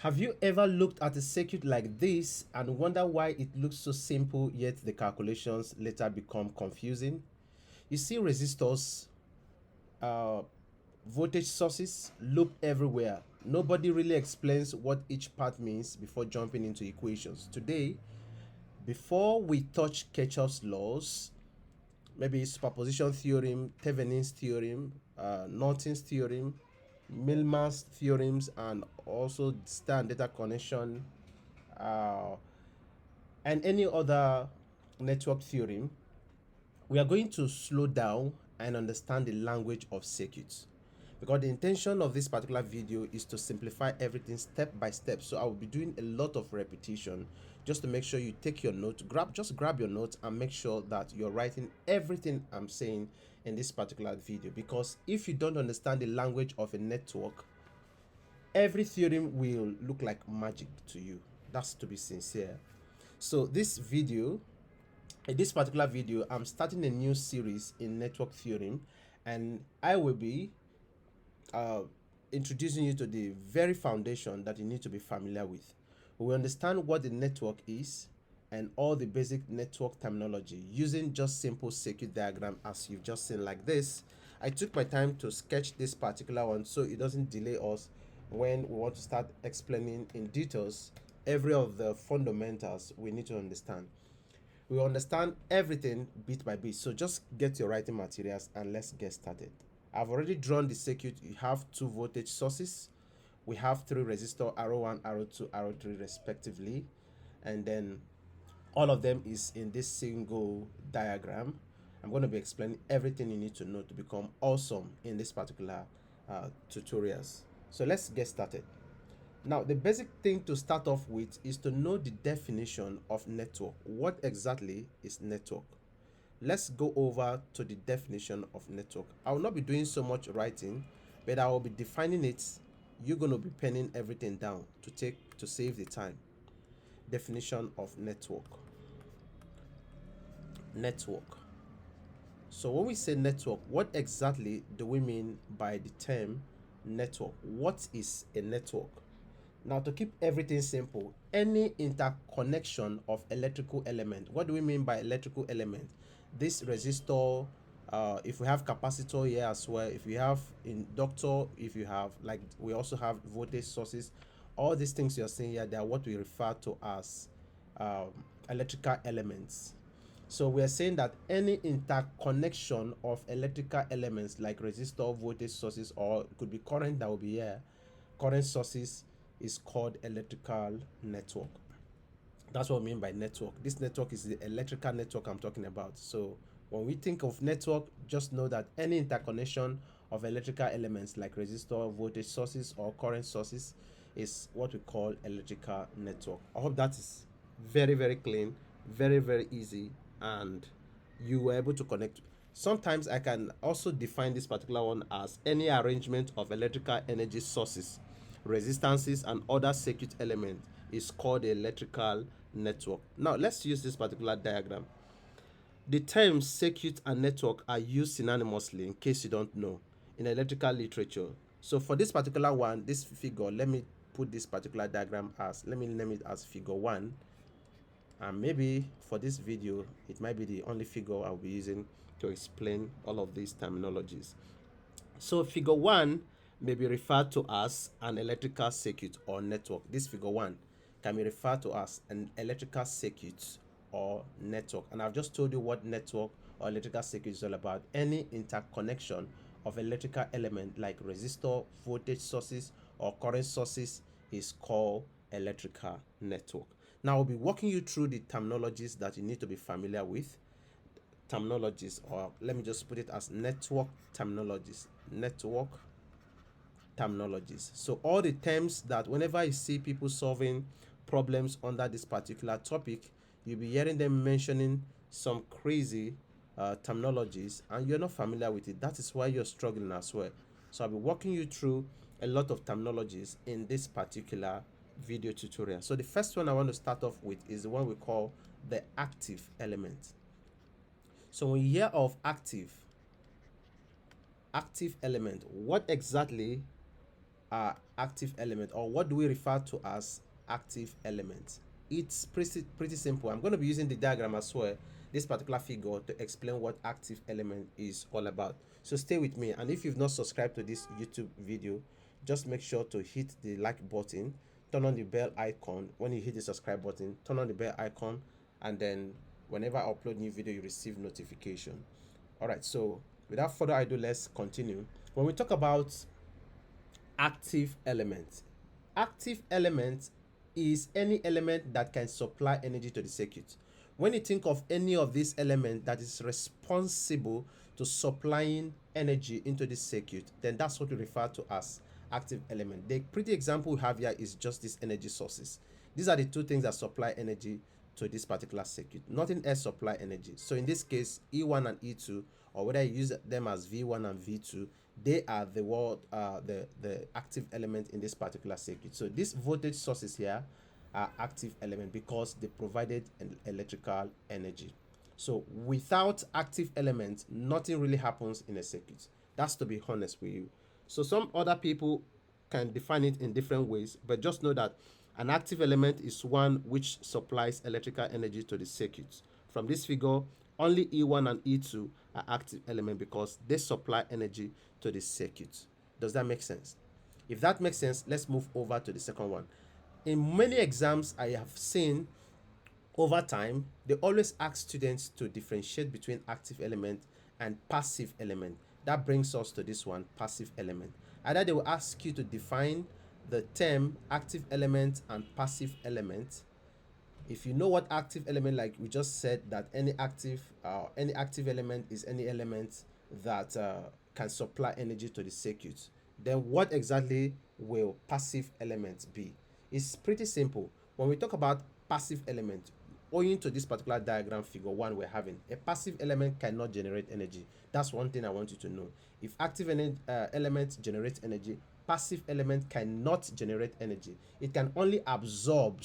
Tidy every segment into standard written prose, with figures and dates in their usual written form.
Have you ever looked at a circuit like this and wonder why it looks so simple yet the calculations later become confusing? You see resistors, uh, voltage sources, loop everywhere. Nobody really explains what each part means before jumping into equations. Today, before we touch Kirchhoff's laws, maybe superposition theorem, Thevenin's theorem, Norton's theorem, Milmar's theorems, and also star and data connection, uh, and any other network theorem, we are going to slow down and understand the language of circuits, because the intention of this particular video is to simplify everything step by step. So I will be doing a lot of repetition just to make sure you take your note, grab your notes and make sure that you're writing everything I'm saying in this particular video, because if you don't understand the language of a network, every theorem will look like magic to you. That's to be sincere. So in this particular video, I'm starting a new series in network theorem, and I will be uh, introducing you to the very foundation that you need to be familiar with. We understand what the network is and all the basic network terminology using just simple circuit diagram as you've just seen like this. I took my time to sketch this particular one so it doesn't delay us when we want to start explaining in details every of the fundamentals we need to understand. We understand everything bit by bit, so just get your writing materials and let's get started. I've already drawn the circuit. You have two voltage sources. We have three resistor, arrow 1, arrow 2, arrow 3 respectively, and then all of them is in this single diagram. I'm going to be explaining everything you need to know to become awesome in this particular tutorials. So let's get started. Now, the basic thing to start off with is to know the definition of network. What exactly is network? Let's go over to the definition of network. I will not be doing so much writing, but I will be defining it. You're going to be penning everything down to save the time. Definition of network. Network. So when we say network, what exactly do we mean by the term network? What is a network? Now, to keep everything simple, any interconnection of electrical element. What do we mean by electrical element? This resistor, if we have capacitor here as well, if we have inductor, if you have, like, we also have voltage sources, all these things you're seeing here, they are what we refer to as electrical elements. So we are saying that any interconnection of electrical elements like resistor, voltage sources, or it could be current that will be here, current sources, is called electrical network. That's what I mean by network. This network is the electrical network I'm talking about. So when we think of network, just know that any interconnection of electrical elements like resistor, voltage sources, or current sources is what we call electrical network. I hope that is very, very clean, very, very easy, and you were able to connect. Sometimes I can also define this particular one as any arrangement of electrical energy sources, resistances, and other circuit elements is called the electrical network. Now let's use this particular diagram. The terms circuit and network are used synonymously, in case you don't know, in electrical literature. So for this particular one, this figure, let me put this particular diagram as, let me name it as figure 1, and maybe for this video it might be the only figure I'll be using to explain all of these terminologies. So figure 1 may be referred to as an electrical circuit or network. This figure 1 can be referred to as an electrical circuit or network. And I've just told you what network or electrical circuit is all about. Any interconnection of electrical element like resistor, voltage sources, or current sources is called electrical network. Now I'll be walking you through the terminologies that you need to be familiar with. Terminologies, or let me just put it as network terminologies. Network terminologies. So all the terms that whenever you see people solving problems under this particular topic, you'll be hearing them mentioning some crazy terminologies and you're not familiar with it. That is why you're struggling as well. So I'll be walking you through a lot of terminologies in this particular video tutorial. So the first one I want to start off with is the one we call the active element. So when you hear of active element, what exactly active element, or what do we refer to as active element? It's pretty simple. I'm going to be using the diagram as well, this particular figure, to explain what active element is all about. So stay with me, and if you've not subscribed to this YouTube video, just make sure to hit the like button, turn on the bell icon. When you hit the subscribe button, turn on the bell icon, and then whenever I upload new video, you receive notification. All right, so without further ado, let's continue. When we talk about active element, active element is any element that can supply energy to the circuit. When you think of any of these elements that is responsible to supplying energy into the circuit, then that's what we refer to as active element. The pretty example we have here is just these energy sources. These are the two things that supply energy to this particular circuit. Nothing else supply energy. So in this case, E1 and E2, or whether you use them as V1 and V2, they are the active element in this particular circuit. So these voltage sources here are active element because they provided an electrical energy. So without active elements, nothing really happens in a circuit. That's to be honest with you. So some other people can define it in different ways, but just know that an active element is one which supplies electrical energy to the circuit. From this figure, only E1 and E2 are active element because they supply energy to the circuit. Does that make sense? If that makes sense, let's move over to the second one. In many exams I have seen over time, they always ask students to differentiate between active element and passive element. That brings us to this one, passive element. Either they will ask you to define the term active element and passive element. If you know what active element, like we just said, that any active element is any element that can supply energy to the circuit, then what exactly will passive element be? It's pretty simple. When we talk about passive element, owing to this particular diagram figure 1 we're having, a passive element cannot generate energy. That's one thing I want you to know. If active element generates energy, passive element cannot generate energy. It can only absorb.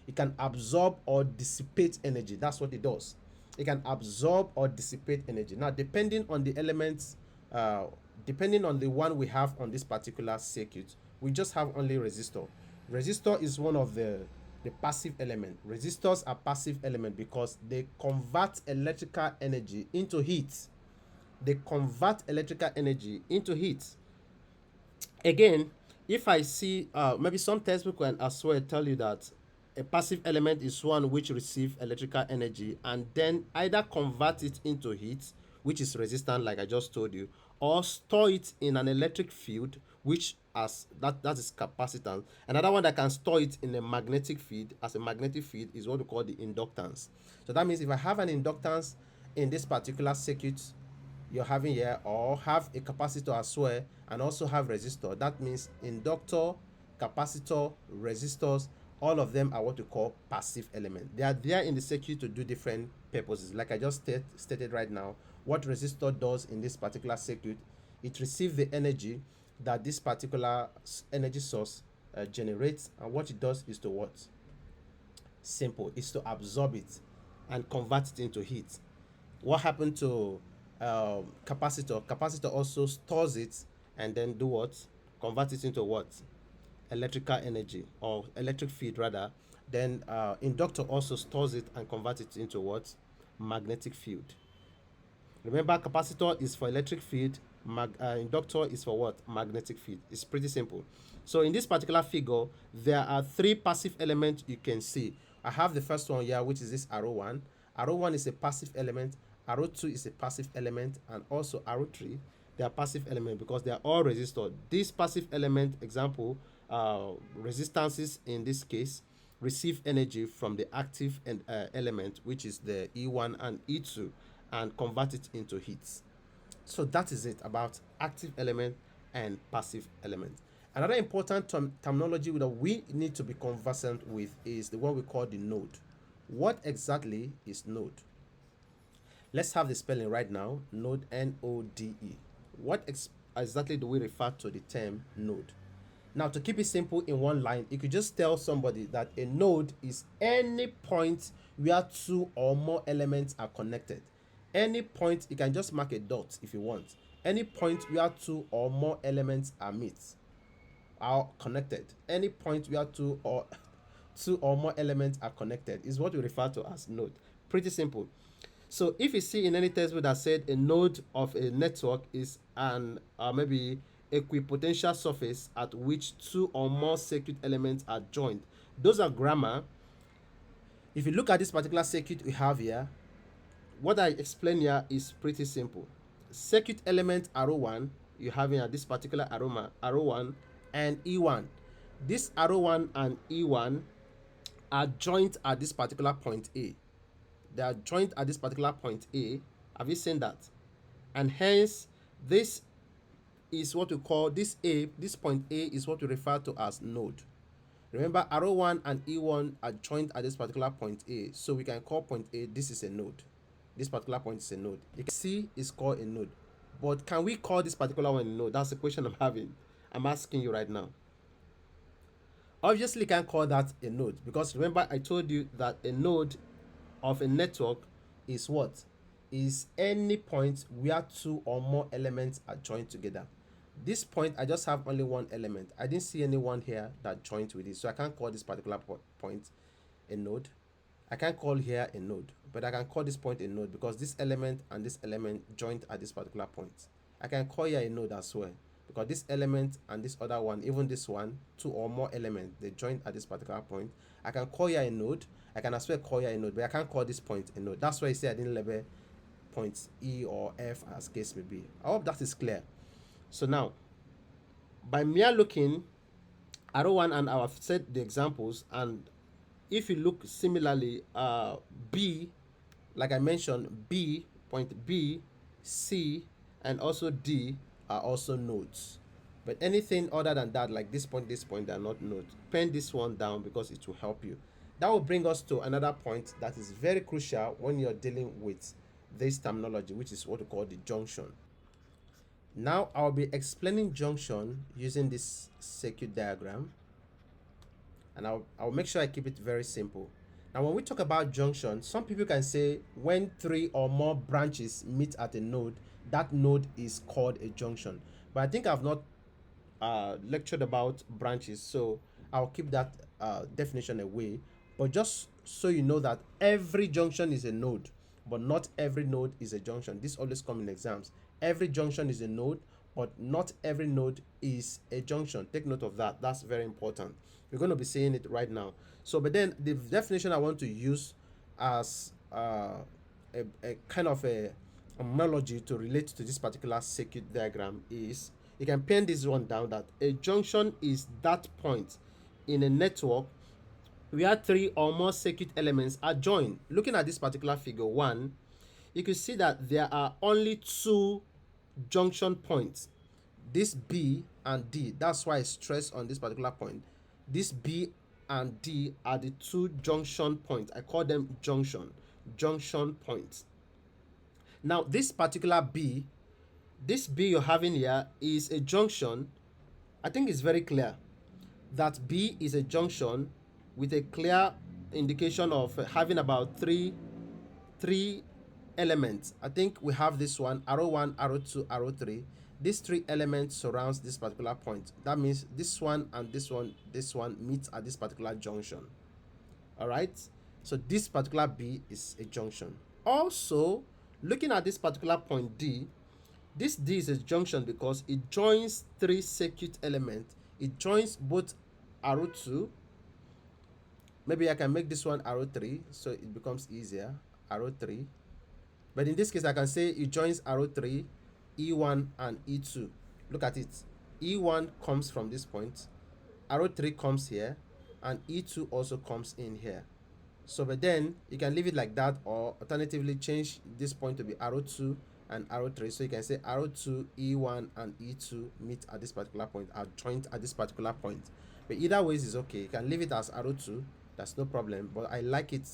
It can absorb or dissipate energy. That's what it does. It can absorb or dissipate energy. Now, depending on the elements, depending on the one we have on this particular circuit, we just have only resistor. Resistor is one of the passive element. Resistors are passive element because they convert electrical energy into heat. They convert electrical energy into heat. Again, if I see maybe some textbook can as well tell you that a passive element is one which receives electrical energy and then either convert it into heat, which is resistant like I just told you, or store it in an electric field, which as that is capacitance. Another one that can store it in a magnetic field as a magnetic field is what we call the inductance. So that means if I have an inductance in this particular circuit you're having here, or have a capacitor as well and also have resistor, that means inductor, capacitor, resistors, all of them are what we call passive element. They are there in the circuit to do different purposes. Like I just stated right now, what resistor does in this particular circuit, it receives the energy that this particular energy source generates, and what it does is to what? Simple, is to absorb it and convert it into heat. What happened to capacitor? Capacitor also stores it and then do what? Convert it into what? Electrical energy, or electric field rather. Then inductor also stores it and converts it into what? Magnetic field. Remember, capacitor is for electric field, inductor is for what? Magnetic field. It's pretty simple. So in this particular figure, there are 3 passive elements you can see. I have the first one here, which is this arrow 1. Arrow 1 is a passive element, arrow 2 is a passive element, and also arrow 3, they are passive element because they are all resistor. This passive element, example, resistances in this case, receive energy from the active element, which is the E1 and E2, and convert it into heat. So that is it about active element and passive element. Another important terminology that we need to be conversant with is the one we call the node. What exactly is node? Let's have the spelling right now. Node, N-O-D-E. What exactly do we refer to the term node? Now, to keep it simple in one line, you could just tell somebody that a node is any point where 2 or more elements are connected. Any point, you can just mark a dot if you want. Any point where 2 or more elements are met. are connected. Any point where two or more elements are connected is what we refer to as node. Pretty simple. So if you see in any textbook that said a node of a network is an maybe equipotential surface at which two or more circuit elements are joined, those are grammar. If you look at this particular circuit we have here, what I explain here is pretty simple. Circuit element arrow 1, you have here this particular arrow 1 and E1. This arrow 1 and E1 are joined at this particular point A. They are joined at this particular point A. Have you seen that? And hence, this is what we call this point A is what we refer to as node. Remember, arrow 1 and E1 are joined at this particular point A. So we can call point A, this is a node. This particular point is a node. You can see it's called a node. But can we call this particular one a node? That's the question I'm having. I'm asking you right now. Obviously, you can't call that a node because remember I told you that a node of a network is what? Is any point where two or more elements are joined together. This point, I just have only one element. I didn't see anyone here that joined with it, so I can't call this particular point a node. I can't call here a node, but I can call this point a node because this element and this element joined at this particular point. I can call here a node as well because this element and this other one, even this one, two or more elements, they joined at this particular point. I can call here a node. I can as well call here a node, but I can't call this point a node. That's why I say I didn't label points E or F as case may be. I hope that is clear. So now, by mere looking, arrow 1 and I have set the examples, and if you look similarly, B, like I mentioned, B, point B, C, and also D are also nodes. But anything other than that, like this point, they are not nodes. Pen this one down because it will help you. That will bring us to another point that is very crucial when you're dealing with this terminology, which is what we call the junction. Now I'll be explaining junction using this circuit diagram, and I'll make sure I keep it very simple. Now when we talk about junction, some people can say when three or more branches meet at a node, that node is called a junction. But I think I've not lectured about branches, so I'll keep that definition away. But just so you know that every junction is a node, but not every node is a junction. This always comes in exams. Every junction is a node, but not every node is a junction. Take note of that. That's very important. We're going to be saying it right now. So, but then the definition I want to use as a kind of a analogy to relate to this particular circuit diagram is, you can pen this one down, that a junction is that point in a network where three or more circuit elements are joined. Looking at this particular figure 1, you can see that there are only two junction points, this B and D. That's why I stress on this particular point. This B and D are the two junction points. I call them junction points. Now this particular B, this B you're having here is a junction. I think it's very clear that B is a junction with a clear indication of having about three elements. I think we have this one, arrow 1, arrow 2, arrow 3. These three elements surrounds this particular point. That means this one and this one meet at this particular junction. All right, so this particular B is a junction. Also, looking at this particular point D, this D is a junction because it joins three circuit elements. It joins both arrow 2. Maybe I can make this one arrow 3 so it becomes easier. Arrow 3. But in this case, I can say it joins arrow 3, E1 and E2. Look at it. E1 comes from this point. Arrow 3 comes here. And E2 also comes in here. So, but then you can leave it like that, or alternatively change this point to be arrow 2 and arrow 3. So you can say arrow 2, E1 and E2 meet at this particular point, are joined at this particular point. But either ways is okay. You can leave it as arrow 2. That's no problem. But I like it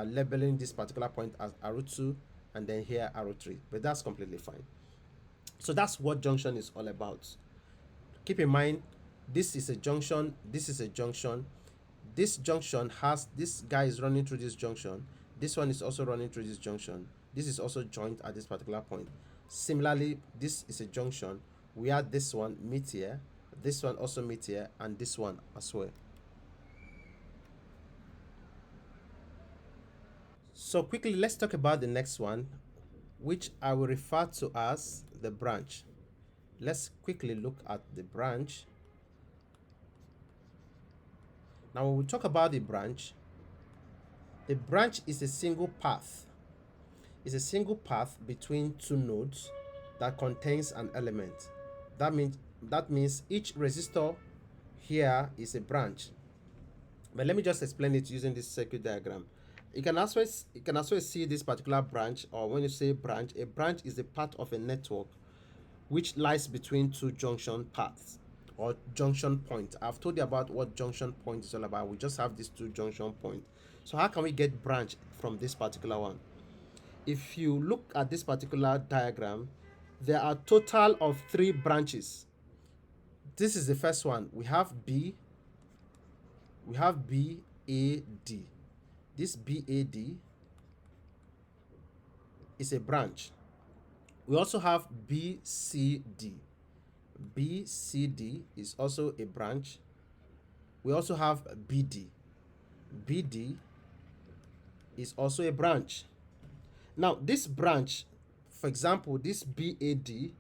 labeling this particular point as arrow 2 and then here arrow 3. But that's completely fine. So that's what junction is all about. Keep in mind, this is a junction. This is a junction. This junction has, this guy is running through this junction. This one is also running through this junction. This is also joined at this particular point. Similarly, this is a junction where this one meets here. This one also meet here, and this one as well. So quickly, let's talk about the next one, which I will refer to as the branch. Let's quickly look at the branch. Now, when we talk about the branch is a single path. It's a single path between two nodes that contains an element. That means each resistor here is a branch. But let me just explain it using this circuit diagram. You can also see this particular branch, or when you say branch, a branch is a part of a network which lies between two junction paths or junction point. I've told you about what junction point is all about. We just have these two junction points. So how can we get branch from this particular one? If you look at this particular diagram, there are total of 3 branches. This is the first one. We have B, A, D. This BAD is a branch. We also have BCD. BCD is also a branch. We also have BD. BD is also a branch. Now, this branch, for example, this BAD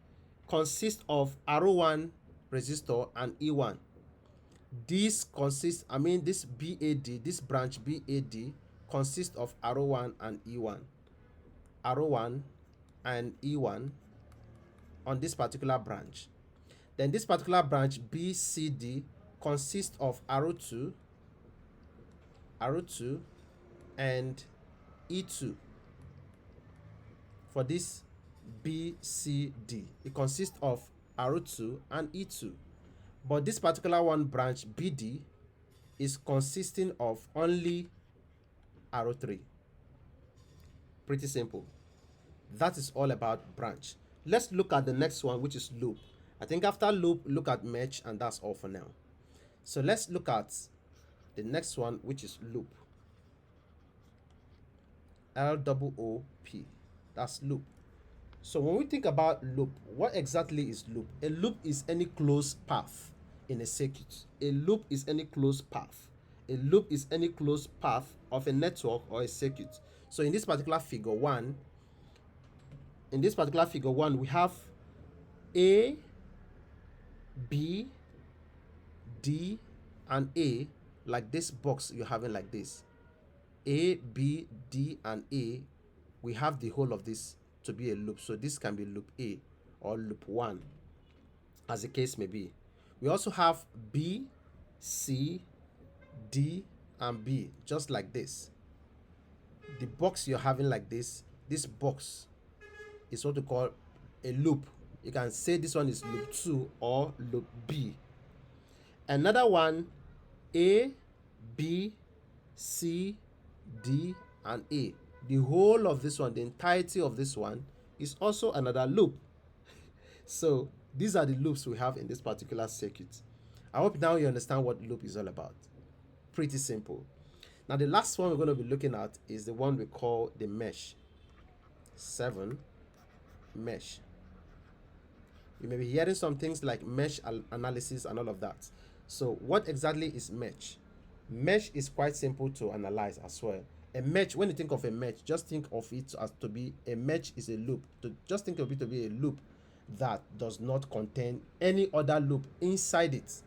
consists of R1 resistor and E1. This BAD, this branch BAD consists of R1 and E1. R1 and E1 on this particular branch. Then this particular branch BCD consists of R2 and E2. For this BCD, it consists of R2 and E2. But this particular one branch BD is consisting of only R3. Pretty simple. That is all about branch. Let's look at the next one, which is loop. I think after loop, look at mesh, and that's all for now. So let's look at the next one, which is loop. LOOP. That's loop. So when we think about loop, what exactly is loop? A loop is any closed path in a circuit. A loop is any closed path. A loop is any closed path of a network or a circuit. So in this particular figure 1, we have A, B, D, and A, like this box you're having like this. A, B, D, and A, we have the whole of this to be a loop. So this can be loop A or loop 1, as the case may be. We also have B, C, D, and B, just like this. The box you're having like this box is what we call a loop. You can say this one is loop 2 or loop B. Another one, A, B, C, D, and A. The whole of this one, the entirety of this one, is also another loop. So these are the loops we have in this particular circuit. I hope now you understand what loop is all about. Pretty simple. Now the last one we're going to be looking at is the one we call the mesh. 7, mesh. You may be hearing some things like mesh analysis and all of that. So what exactly is mesh? Mesh is quite simple to analyze as well. A mesh, when you think of a mesh, just think of it as to be a mesh is a loop. Just think of it to be a loop that does not contain any other loop inside it.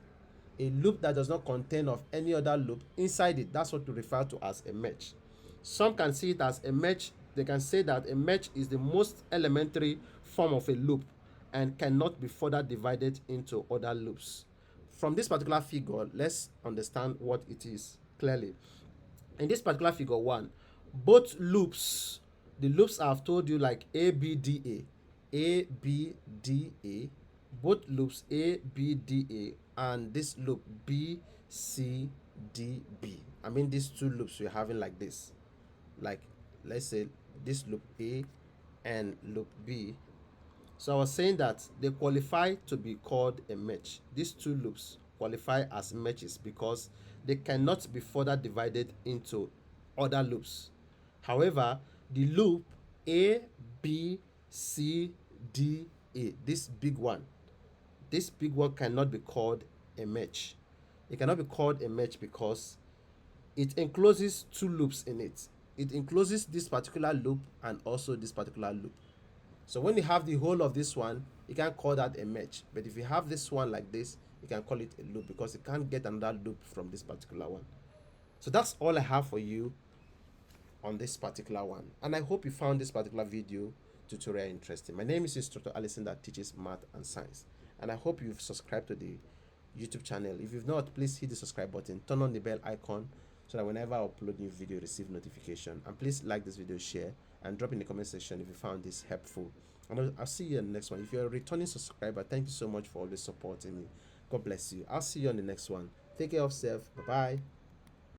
A loop that does not contain of any other loop inside it. That's what we refer to as a mesh. Some can see it as a mesh. They can say that a mesh is the most elementary form of a loop and cannot be further divided into other loops. From this particular figure, let's understand what it is clearly. In this particular figure 1, both loops, the loops I've told you, like ABDA, both loops ABDA and this loop BCDB. I mean these two loops we're having like this. Like let's say this loop A and loop B. So I was saying that they qualify to be called a mesh. These two loops qualify as meshes because they cannot be further divided into other loops. However, the loop A, B, C, D, A, this big one, this big one cannot be called a mesh. It cannot be called a mesh because it encloses two loops in it. It encloses this particular loop and also this particular loop. So when you have the whole of this one, you can call that a mesh. But if you have this one like this, you can call it a loop because you can't get another loop from this particular one. So that's all I have for you on this particular one. And I hope you found this particular video tutorial interesting. My name is Instructor Allison that teaches math and science. And I hope you've subscribed to the YouTube channel. If you've not, please hit the subscribe button, turn on the bell icon so that whenever I upload new video, you receive notification. And please like this video, share, and drop in the comment section if you found this helpful. And I'll see you in the next one. If you're a returning subscriber, thank you so much for always supporting me. God bless you. I'll see you on the next one. Take care of yourself. Bye-bye.